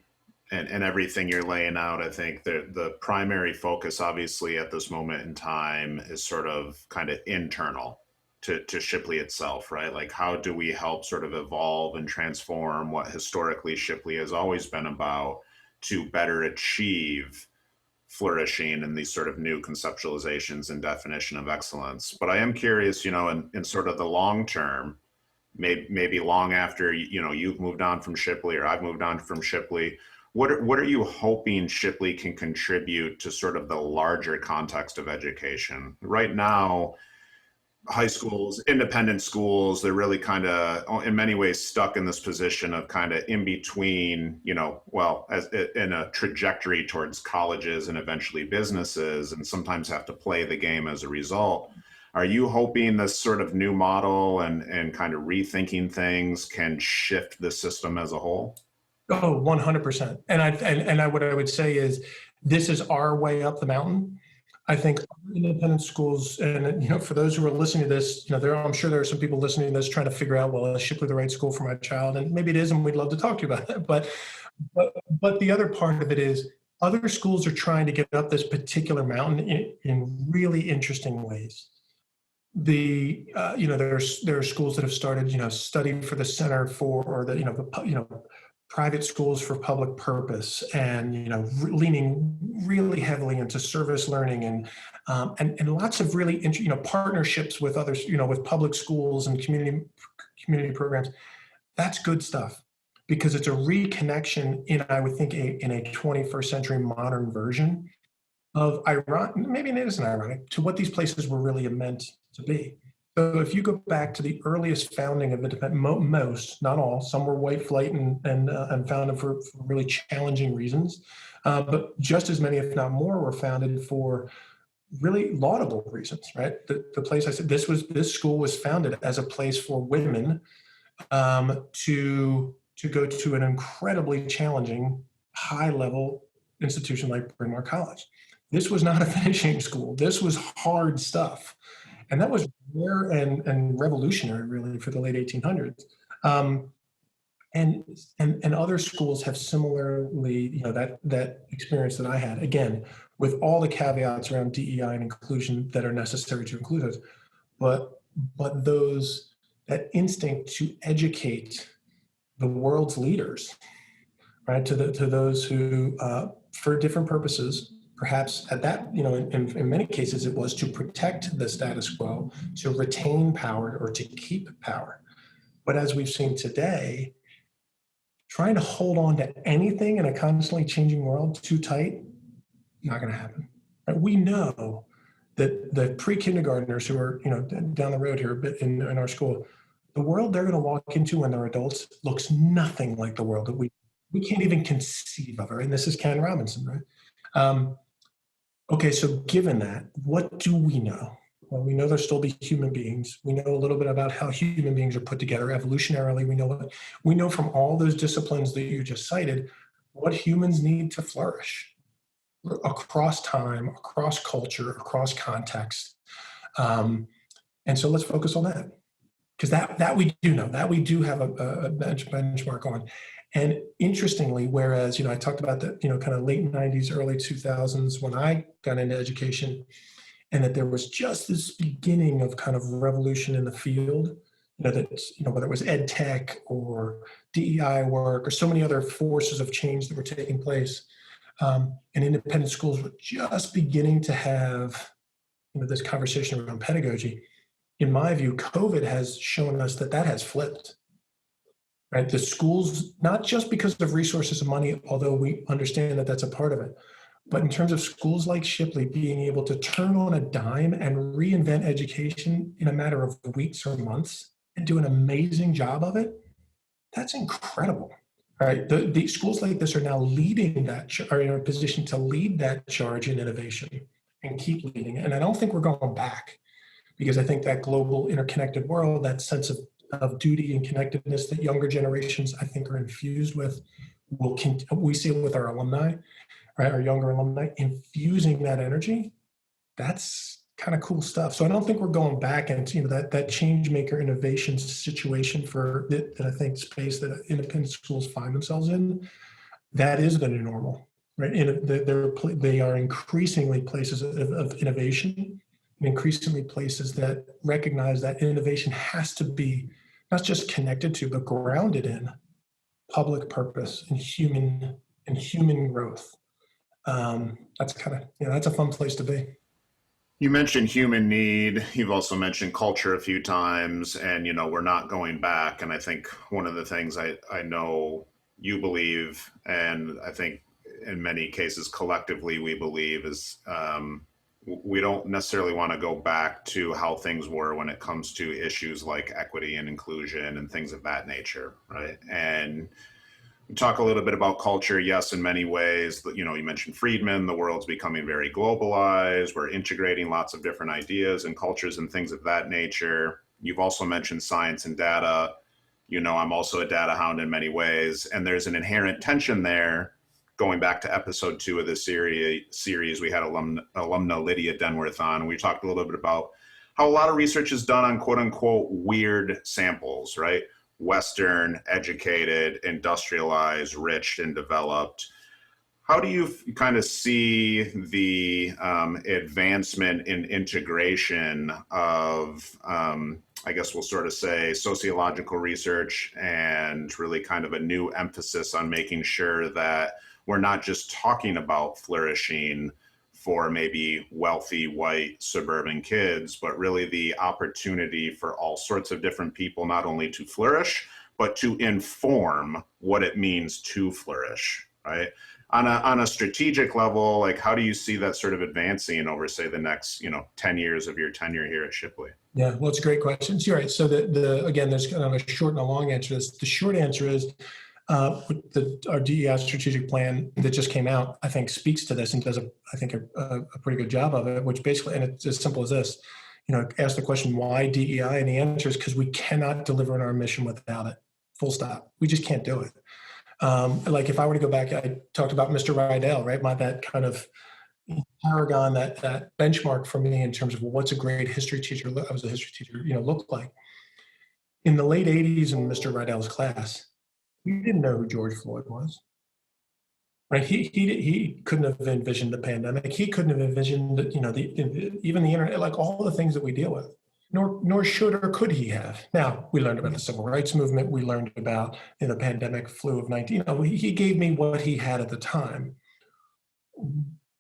and everything you're laying out, I think the primary focus, obviously, at this moment in time is sort of kind of internal to Shipley itself, right? Like, how do we help sort of evolve and transform what historically Shipley has always been about to better achieve flourishing and these sort of new conceptualizations and definition of excellence. But I am curious, in sort of the long term, maybe long after, you've moved on from Shipley or I've moved on from Shipley, what are you hoping Shipley can contribute to sort of the larger context of education? Right now, high schools, independent schools, they're really kind of in many ways stuck in this position of kind of in between, as in a trajectory towards colleges and eventually businesses, and sometimes have to play the game as a result. Are you hoping this sort of new model and kind of rethinking things can shift the system as a whole? Oh, 100%. And what I would say is, this is our way up the mountain. I think independent schools, and for those who are listening to this, I'm sure there are some people listening to this trying to figure out, well, is Shipley the right school for my child? And maybe it is, and we'd love to talk to you about that. But the other part of it is, other schools are trying to get up this particular mountain in really interesting ways. There are schools that have started, studying for the Center for, or the private schools for public purpose, and leaning really heavily into service learning and lots of really partnerships with others, with public schools and community programs. That's good stuff, because it's a reconnection I would think, in a 21st century modern version of maybe it isn't ironic, to what these places were really meant to be. So if you go back to the earliest founding of independent, most, not all, some were white flight and founded for really challenging reasons, but just as many, if not more, were founded for really laudable reasons, right? The place, I said, this school was founded as a place for women to go to an incredibly challenging, high-level institution like Bryn Mawr College. This was not a finishing school. This was hard stuff. And that was rare and revolutionary, really, for the late 1800s. And other schools have similarly, that experience that I had, again, with all the caveats around DEI and inclusion that are necessary to include us, but that instinct to educate the world's leaders, right, to those who, for different purposes, perhaps at that, in many cases, it was to protect the status quo, to retain power, or to keep power. But as we've seen today, trying to hold on to anything in a constantly changing world too tight, not going to happen. Right? We know that the pre-kindergartners who are, down the road here a bit in our school, the world they're going to walk into when they're adults looks nothing like the world that we can't even conceive of. Right? And this is Ken Robinson, right? Okay, so given that, what do we know? Well, we know there'll still be human beings. We know a little bit about how human beings are put together evolutionarily. We know from all those disciplines that you just cited what humans need to flourish across time, across culture, across context. And so let's focus on that, because that we do know, that we do have a benchmark on. And interestingly, whereas, I talked about the, kind of late 90s, early 2000s when I got into education, and that there was just this beginning of kind of revolution in the field, whether it was ed tech or DEI work or so many other forces of change that were taking place. And independent schools were just beginning to have, this conversation around pedagogy. In my view, COVID has shown us that has flipped. Right, the schools, not just because of resources and money, although we understand that that's a part of it, but in terms of schools like Shipley being able to turn on a dime and reinvent education in a matter of weeks or months and do an amazing job of it, that's incredible. Right, the schools like this are now leading that, are in a position to lead that charge in innovation and keep leading. And I don't think we're going back, because I think that global interconnected world, that sense of duty and connectedness that younger generations, I think, are infused with, we see it with our alumni, right? Our younger alumni infusing that energy. That's kind of cool stuff. So I don't think we're going back into that change maker innovation situation for that I think space that independent schools find themselves in. That is the new normal, right? They are increasingly places of innovation, and increasingly places that recognize that innovation has to be not just connected to, but grounded in public purpose and human growth. That's kind of, that's a fun place to be. You mentioned human need. You've also mentioned culture a few times, and, we're not going back. And I think one of the things I know you believe, and I think in many cases collectively we believe, is we don't necessarily want to go back to how things were when it comes to issues like equity and inclusion and things of that nature, right? And we talk a little bit about culture. Yes, in many ways, you mentioned Friedman, the world's becoming very globalized. We're integrating lots of different ideas and cultures and things of that nature. You've also mentioned science and data. I'm also a data hound in many ways, and there's an inherent tension there. Going back to episode 2 of this series, we had alumna Lydia Denworth on. We talked a little bit about how a lot of research is done on quote unquote weird samples, right? Western, educated, industrialized, rich, and developed. How do you kind of see the advancement in integration of, I guess we'll sort of say, sociological research, and really kind of a new emphasis on making sure that we're not just talking about flourishing for maybe wealthy white suburban kids, but really the opportunity for all sorts of different people, not only to flourish, but to inform what it means to flourish, right? On a strategic level, like, how do you see that sort of advancing over, say, the next 10 years of your tenure here at Shipley? Yeah, well, it's a great question. You're right. So again, there's kind of a short and a long answer to this. The short answer is our DEI strategic plan that just came out, I think, speaks to this and does a pretty good job of it, which basically, and it's as simple as this, ask the question, why DEI? And the answer is because we cannot deliver on our mission without it. Full stop. We just can't do it. Like if I were to go back, I talked about Mr. Rydell, right? That kind of paragon, that benchmark for me in terms of what's a great history teacher. I was a history teacher, looked like. In the late 80s in Mr. Rydell's class, We didn't know who George Floyd was. Right? He couldn't have envisioned the pandemic. He couldn't have envisioned, even the internet, like all the things that we deal with. Nor should or could he have. Now, we learned about the civil rights movement. We learned about the pandemic, flu of 19. He gave me what he had at the time.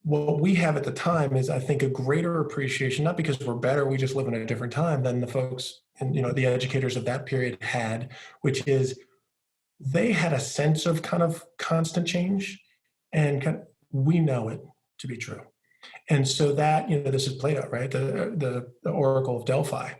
What we have at the time is, I think, a greater appreciation, not because we're better, we just live in a different time than the folks and the educators of that period had, which is they had a sense of kind of constant change, and we know it to be true. And so that, this is Plato, right? The Oracle of Delphi,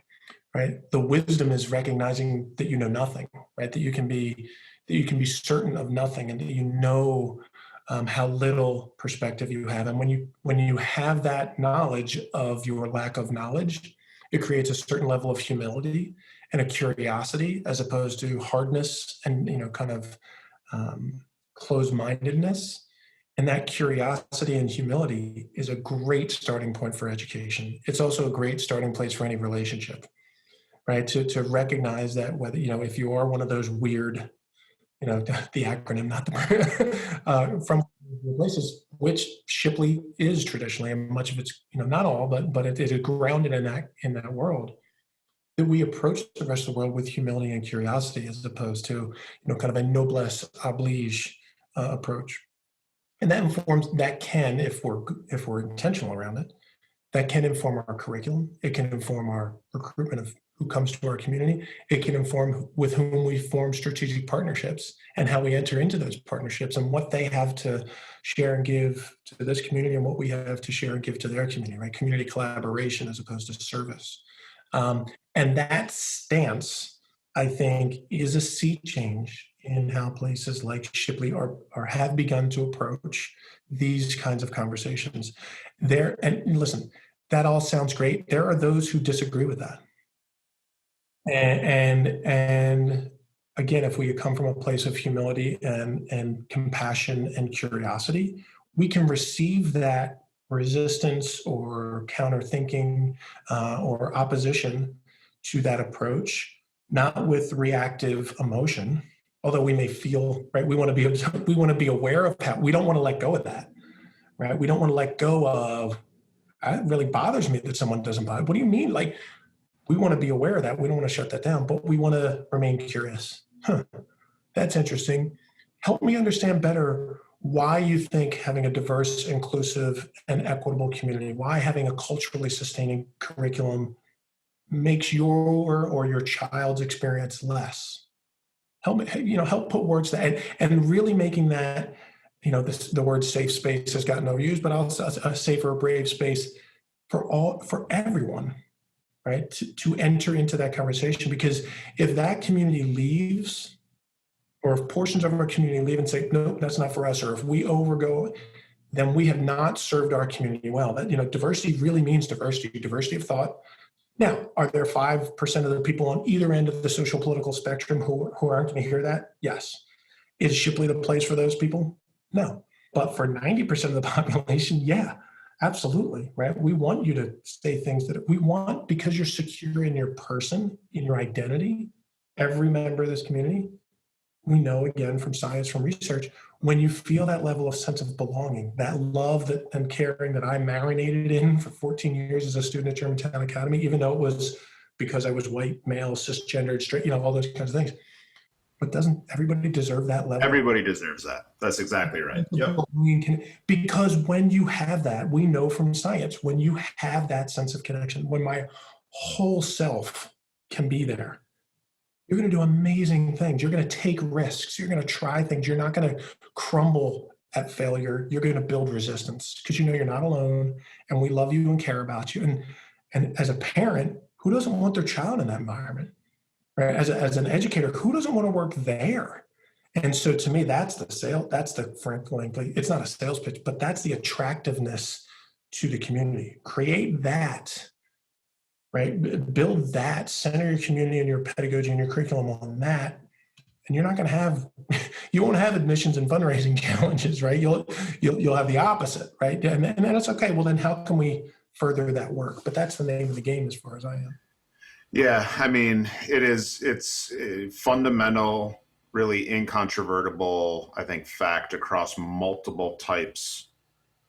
right? The wisdom is recognizing that you know nothing, right? That you can be certain of nothing, and that how little perspective you have. And when you have that knowledge of your lack of knowledge, it creates a certain level of humility and a curiosity, as opposed to hardness and closed-mindedness. And that curiosity and humility is a great starting point for education. It's also a great starting place for any relationship, right? To recognize that whether, if you are one of those weird, the acronym, not the, from places, which Shipley is traditionally, and much of it's, not all, but it is grounded in that world, that we approach the rest of the world with humility and curiosity, as opposed to, kind of a noblesse oblige approach. And that can, if we're intentional around it, that can inform our curriculum. It can inform our recruitment of who comes to our community. It can inform with whom we form strategic partnerships, and how we enter into those partnerships, and what they have to share and give to this community, and what we have to share and give to their community, right? Community collaboration as opposed to service. And that stance, I think, is a sea change in how places like Shipley have begun to approach these kinds of conversations. And listen, that all sounds great. There are those who disagree with that. And again, if we come from a place of humility and compassion and curiosity, we can receive that resistance or counter-thinking or opposition to that approach, not with reactive emotion, although we may feel, right, we want to be aware of how, we don't want to let go of that, right? We don't want to let go of, it really bothers me that someone doesn't buy it. What do you mean? Like, we want to be aware of that. We don't want to shut that down, but we want to remain curious. That's interesting. Help me understand better why you think having a diverse, inclusive, and equitable community, why having a culturally sustaining curriculum makes your or your child's experience less. Help put words to that, and really making that, the word safe space has gotten overused, but also a safer, brave space for everyone, right? To enter into that conversation, because if that community leaves, or if portions of our community leave and say, no, that's not for us, or if we overgo, then we have not served our community well. That, diversity really means diversity of thought. Now, are there 5% of the people on either end of the social political spectrum who aren't going to hear that? Yes. Is Shipley the place for those people? No. But for 90% of the population, yeah, absolutely, right? We want you to say things that we want, because you're secure in your person, in your identity. Every member of this community, we know, again, from science, from research, when you feel that level of sense of belonging, that love and caring that I marinated in for 14 years as a student at Germantown Academy, even though it was because I was white, male, cisgendered, straight, all those kinds of things. But doesn't everybody deserve that level? Everybody deserves that. That's exactly right. Yep. Because when you have that, we know from science, when you have that sense of connection, when my whole self can be there, you're going to do amazing things. You're going to take risks. You're going to try things. You're not going to crumble at failure. You're going to build resistance, because you're not alone, and we love you and care about you. And as a parent, who doesn't want their child in that environment? Right? As an educator, who doesn't want to work there? And so to me, that's the sale. That's the frankly, it's not a sales pitch, but that's the attractiveness to the community. Create that. Right? Build that, center your community and your pedagogy and your curriculum on that. And you're not going to have, you won't have admissions and fundraising challenges, right? You'll have the opposite, right? And that's okay. Well, then how can we further that work? But that's the name of the game as far as I am. Yeah. I mean, it's fundamental really incontrovertible, I think, fact across multiple types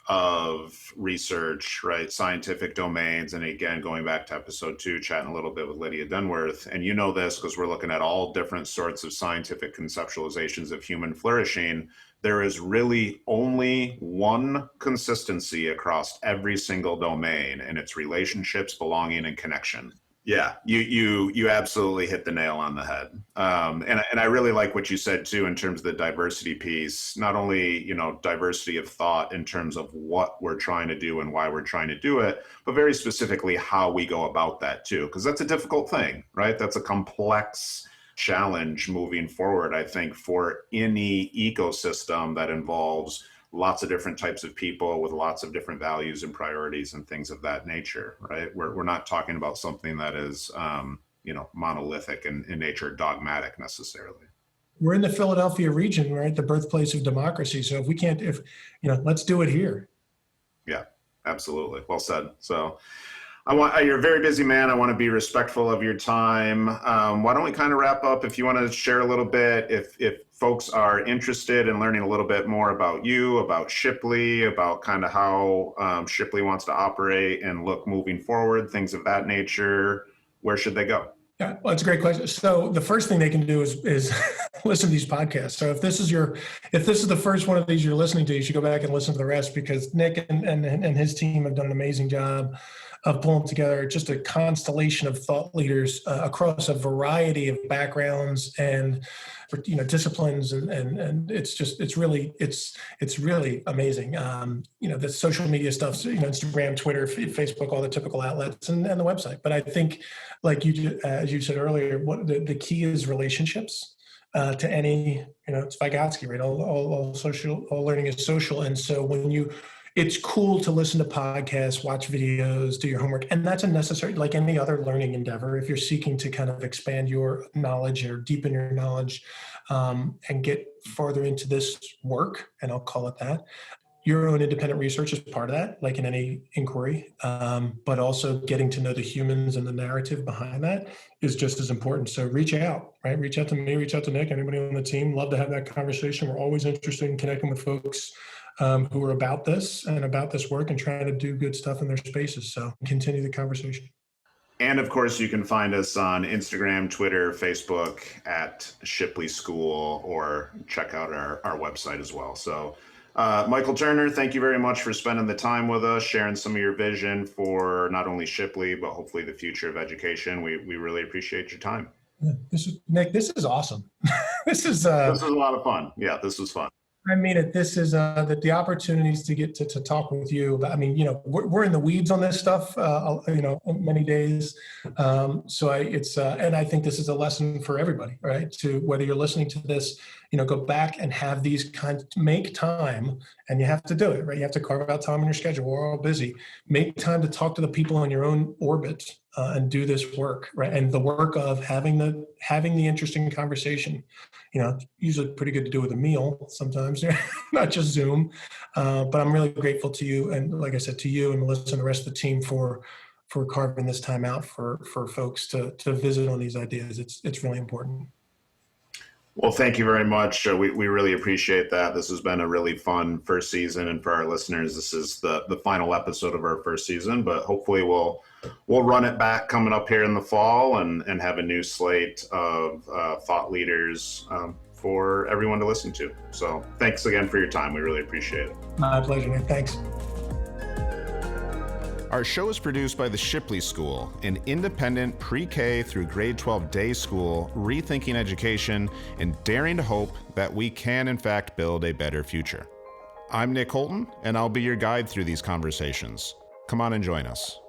of research, right? Scientific domains. And again, going back to episode 2, chatting a little bit with Lydia Dunworth. And you know this because we're looking at all different sorts of scientific conceptualizations of human flourishing. There is really only one consistency across every single domain, and it's relationships, belonging, and connection. Yeah, you absolutely hit the nail on the head. And I really like what you said too in terms of the diversity piece. Not only, diversity of thought in terms of what we're trying to do and why we're trying to do it, but very specifically how we go about that too, because that's a difficult thing, right? That's a complex challenge moving forward, I think, for any ecosystem that involves lots of different types of people with lots of different values and priorities and things of that nature, right? We're not talking about something that is, monolithic in nature, dogmatic necessarily. We're in the Philadelphia region, right? The birthplace of democracy. So let's do it here. Yeah, absolutely. Well said. So you're a very busy man. I want to be respectful of your time. Why don't we kind of wrap up? If you want to share a little bit, if folks are interested in learning a little bit more about you, about Shipley, about kind of how Shipley wants to operate and look moving forward, things of that nature, where should they go? Yeah, well, it's a great question. So the first thing they can do is listen to these podcasts. So if this is the first one of these you're listening to, you should go back and listen to the rest, because Nick and his team have done an amazing job of pulling together just a constellation of thought leaders across a variety of backgrounds and disciplines, and it's really amazing. The social media stuff, Instagram, Twitter, Facebook, all the typical outlets, and the website. But I think, like as you said earlier, what the key is relationships. To any, it's Vygotsky, right? All learning is social, and so it's cool to listen to podcasts, watch videos, do your homework. And that's a necessary, like any other learning endeavor, if you're seeking to kind of expand your knowledge or deepen your knowledge and get farther into this work, and I'll call it that. Your own independent research is part of that, like in any inquiry, but also getting to know the humans and the narrative behind that is just as important. So reach out, right? Reach out to me, reach out to Nick, anybody on the team. Love to have that conversation. We're always interested in connecting with folks who are about this and about this work and trying to do good stuff in their spaces. So continue the conversation. And of course, you can find us on Instagram, Twitter, Facebook at Shipley School, or check out our website as well. So Michael Turner, thank you very much for spending the time with us, sharing some of your vision for not only Shipley, but hopefully the future of education. We really appreciate your time. Yeah, Nick, this is awesome. This is a lot of fun. Yeah, this was fun. I mean it. This is the opportunities to get to talk with you. We're in the weeds on this stuff, many days. And I think this is a lesson for everybody, right? To whether you're listening to this, go back and have these make time, and you have to do it, right? You have to carve out time in your schedule. We're all busy. Make time to talk to the people in your own orbit and do this work, right? And the work of having the interesting conversation, usually pretty good to do with a meal sometimes, not just Zoom. But I'm really grateful to you, and like I said, to you and Melissa and the rest of the team for carving this time out for folks to visit on these ideas. It's really important. Well, thank you very much. We really appreciate that. This has been a really fun first season, and for our listeners, this is the final episode of our first season, but hopefully we'll run it back coming up here in the fall and have a new slate of thought leaders for everyone to listen to. So thanks again for your time. We really appreciate it. My pleasure, man. Thanks. Our show is produced by the Shipley School, an independent pre-K through grade 12 day school, rethinking education and daring to hope that we can, in fact, build a better future. I'm Nick Holton, and I'll be your guide through these conversations. Come on and join us.